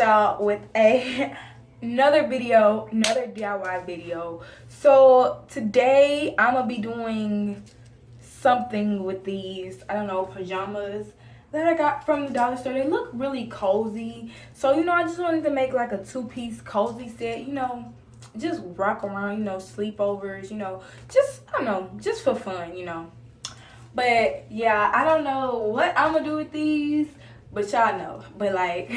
y'all with another video, another DIY video. So today I'm gonna be doing something with these, I don't know, pajamas that I got from the dollar store. They look really cozy, so I just wanted to make like a two-piece cozy set, just rock around, sleepovers, just, I don't know, just for fun, But yeah, I don't know what I'm gonna do with these, but y'all know. But like,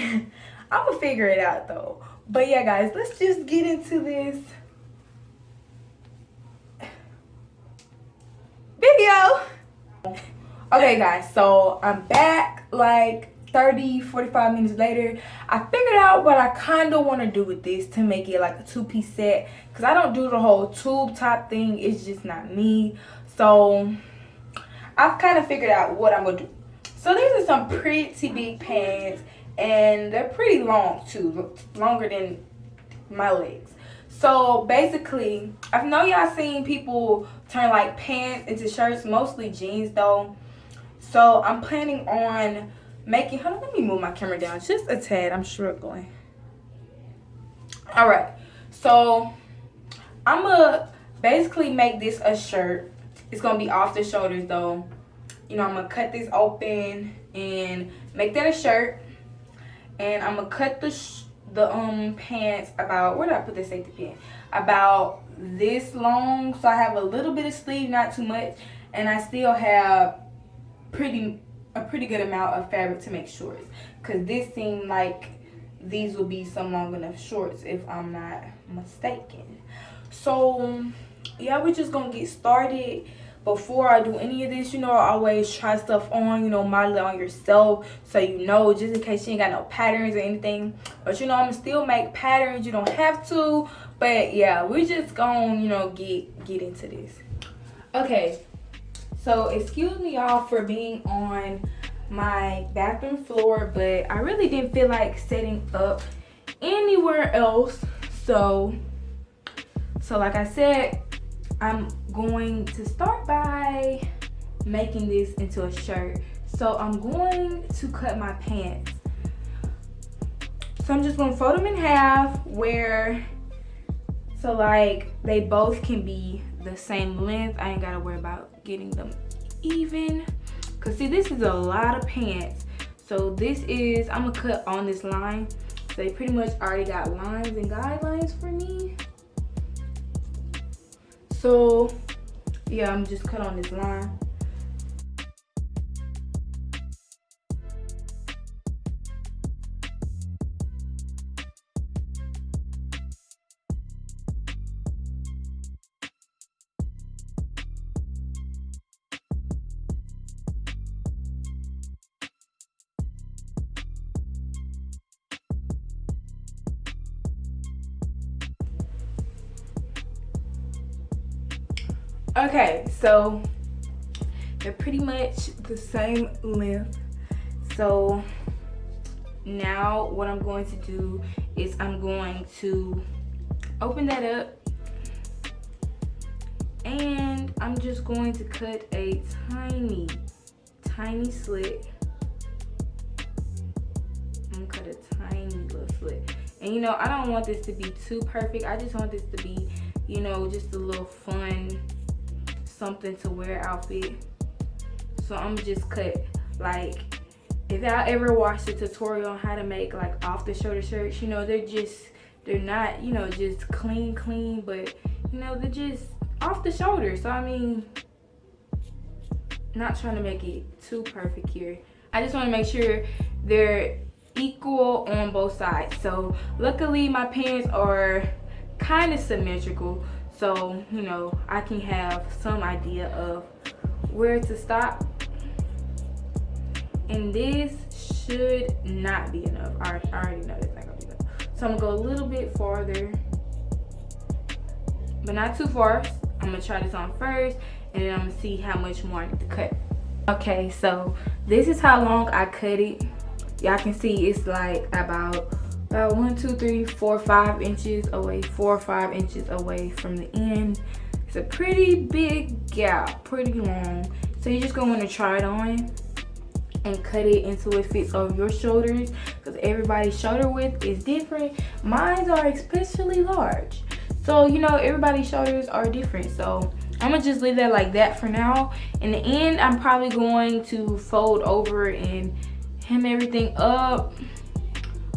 I'm gonna figure it out though. But yeah, guys, let's just get into this video. Okay, guys, so I'm back like 30-45 minutes later. I figured out what I kind of want to do with this to make it like a two-piece set, because I don't do the whole tube top thing. It's just not me. So I've kind of figured out what I'm gonna do. So these are some pretty big pants, and they're pretty long too, longer than my legs. So basically, I know y'all seen people turn like pants into shirts, mostly jeans though. So I'm planning on making, hold on, let me move my camera down just a tad, I'm struggling. All right, so I'm gonna basically make this a shirt. It's gonna be off the shoulders though. I'm gonna cut this open and make that a shirt. And I'm gonna cut the pants about, where did I put the safety pin? About this long, so I have a little bit of sleeve, not too much, and I still have a pretty good amount of fabric to make shorts, because this seemed like these will be some long enough shorts if I'm not mistaken. So yeah, we're just gonna get started. Before I do any of this, I always try stuff on, model it on yourself, so just in case you ain't got no patterns or anything. But I'm gonna still make patterns, you don't have to. But yeah, we're just gonna get into this. Okay, so excuse me y'all for being on my bathroom floor, but I really didn't feel like setting up anywhere else. So like I said, I'm going to start by making this into a shirt. So I'm going to cut my pants. So I'm just going to fold them in half so like they both can be the same length. I ain't got to worry about getting them even. Cause see, this is a lot of pants. So this is, I'm gonna cut on this line. So they pretty much already got lines and guidelines for me. So yeah, I'm just cut on this line. Okay, so they're pretty much the same length. So now what I'm going to do is I'm going to open that up, and I'm just going to cut a tiny slit. I'm gonna cut a tiny little slit. And I don't want this to be too perfect. I just want this to be, just a little fun, something to wear outfit. So I'm just cut, like, if y'all ever watched the tutorial on how to make like off the shoulder shirts, they're not just clean, but they're just off the shoulder. So I mean, not trying to make it too perfect here. I just want to make sure they're equal on both sides. So luckily my pants are kind of symmetrical, so I can have some idea of where to stop. And this should not be enough. I already know that's not gonna be enough. So I'm gonna go a little bit farther, but not too far. I'm gonna try this on first, and then I'm gonna see how much more I need to cut. Okay, so this is how long I cut it. Y'all can see it's like about 1, 2, 3, 4, 5 inches away, 4 or 5 inches away from the end. It's a pretty big gap, pretty long. So you're just gonna want to try it on, and cut it until it fits over your shoulders, because everybody's shoulder width is different. Mine are especially large, so you know everybody's shoulders are different. So I'm gonna just leave that like that for now. In the end, I'm probably going to fold over and hem everything up,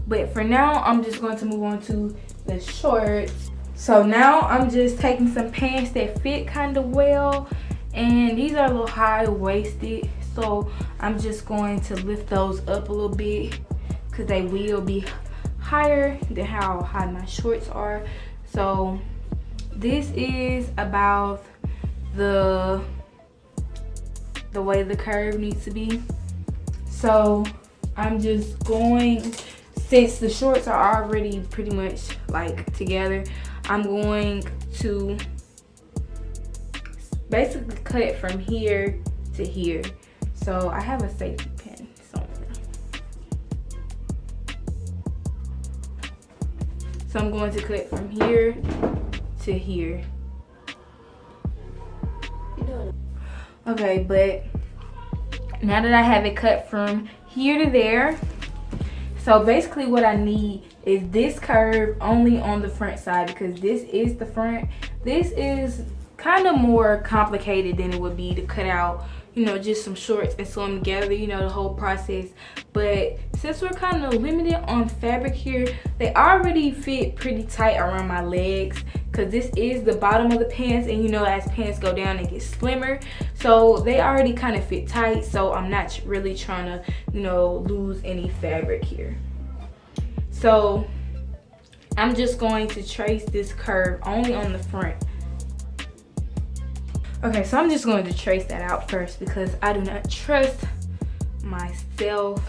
but for now I'm just going to move on to the shorts. So now I'm just taking some pants that fit kind of well, and these are a little high-waisted, so I'm just going to lift those up a little bit because they will be higher than how high my shorts are. So this is about the way the curve needs to be. So I'm just going, since the shorts are already pretty much like together, I'm going to basically cut it from here to here. So I have a safety pin somewhere. So I'm going to cut from here to here. Okay, but now that I have it cut from here to there, so basically what I need is this curve only on the front side, because this is the front. This is kind of more complicated than it would be to cut out, you know, just some shorts and sew them together, you know, the whole process. But since we're kind of limited on fabric here, they already fit pretty tight around my legs, because this is the bottom of the pants, and you know, as pants go down they get slimmer, so they already kind of fit tight. So I'm not really trying to, you know, lose any fabric here. So I'm just going to trace this curve only on the front. Okay, so I'm just going to trace that out first because I do not trust myself.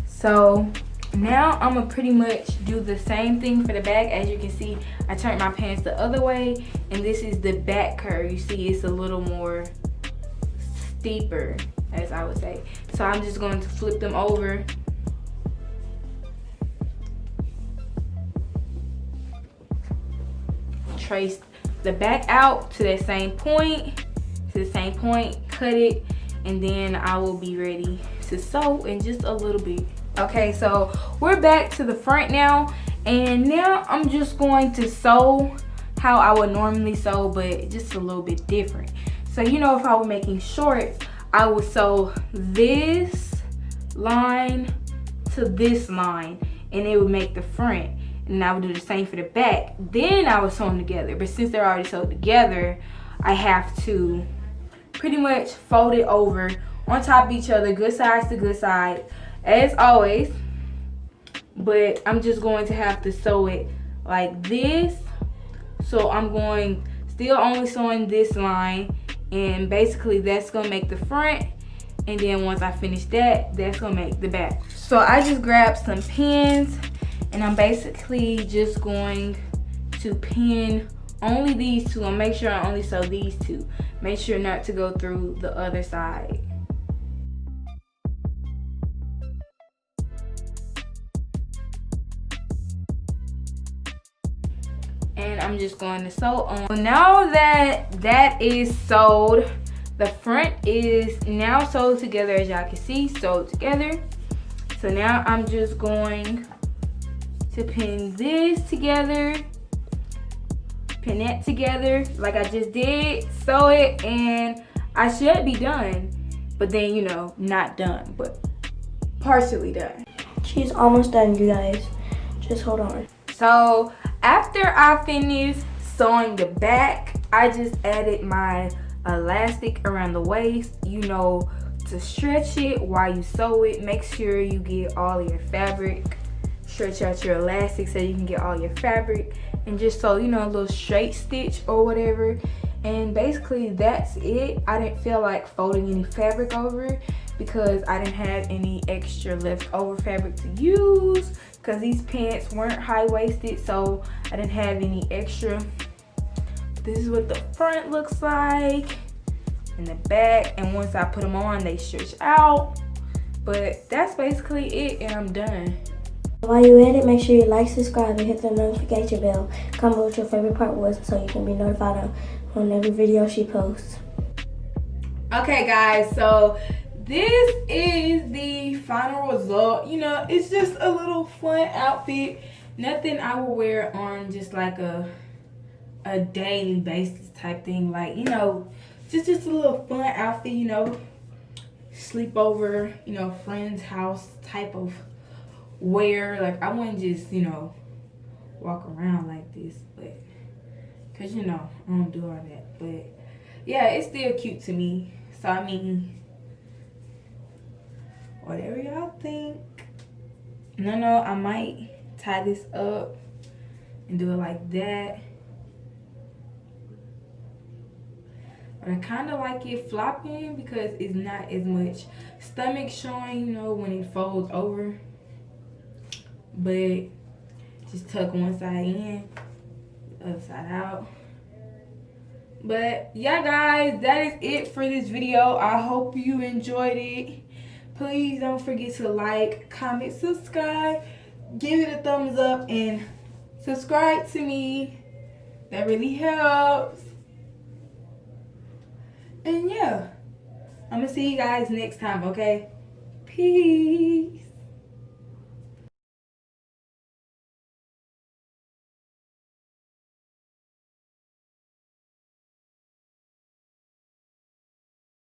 So now I'm gonna pretty much do the same thing for the back. As you can see, I turned my pants the other way, and this is the back curve. You see it's a little more steeper, as I would say. So I'm just going to flip them over. Trace the back out to that same point, cut it, and then I will be ready to sew in just a little bit. Okay, so we're back to the front now, and now I'm just going to sew how I would normally sew, but just a little bit different. So you know, if I were making shorts, I would sew this line to this line, and it would make the front, and I would do the same for the back. Then I would sew them together, but since they're already sewed together, I have to pretty much fold it over on top of each other, good sides to good side, as always. But I'm just going to have to sew it like this. So I'm going, still only sewing this line, and basically that's gonna make the front, and then once I finish that, that's gonna make the back. So I just grabbed some pins, and I'm basically just going to pin only these two, and make sure I only sew these two. Make sure not to go through the other side. And I'm just going to sew on. So now that that is sewed, the front is now sewed together, as y'all can see, sewed together. So now I'm just going to pin this together, pin that together like I just did, sew it, and I should be done. But then, you know, not done, but partially done. She's almost done, you guys. Just hold on. So after I finished sewing the back, I just added my elastic around the waist, you know, to stretch it while you sew it. Make sure you get all your fabric, stretch out your elastic so you can get all your fabric, and just sew, you know, a little straight stitch or whatever. And basically that's it. I didn't feel like folding any fabric over, because I didn't have any extra leftover fabric to use, because these pants weren't high-waisted, so I didn't have any extra. This is what the front looks like, and the back, and once I put them on, they stretch out. But that's basically it, and I'm done. While you're at it, make sure you like, subscribe, and hit the notification bell. Comment what your favorite part was so you can be notified on every video she posts. Okay guys, so this is the final result. You know, it's just a little fun outfit. Nothing I will wear on just like a daily basis type thing. Like, you know, just a little fun outfit, you know, sleepover, you know, friend's house type of wear. Like, I wouldn't just, you know, walk around like this, but because, you know, I don't do all that. But yeah, it's still cute to me. So I mean, whatever y'all think. No, I might tie this up and do it like that. But I kind of like it flopping because it's not as much stomach showing, you know, when it folds over. But just tuck one side in, other side out. But yeah guys, that is it for this video. I hope you enjoyed it. Please don't forget to like, comment, subscribe, give it a thumbs up, and subscribe to me. That really helps. And yeah, I'm gonna see you guys next time, okay? Peace.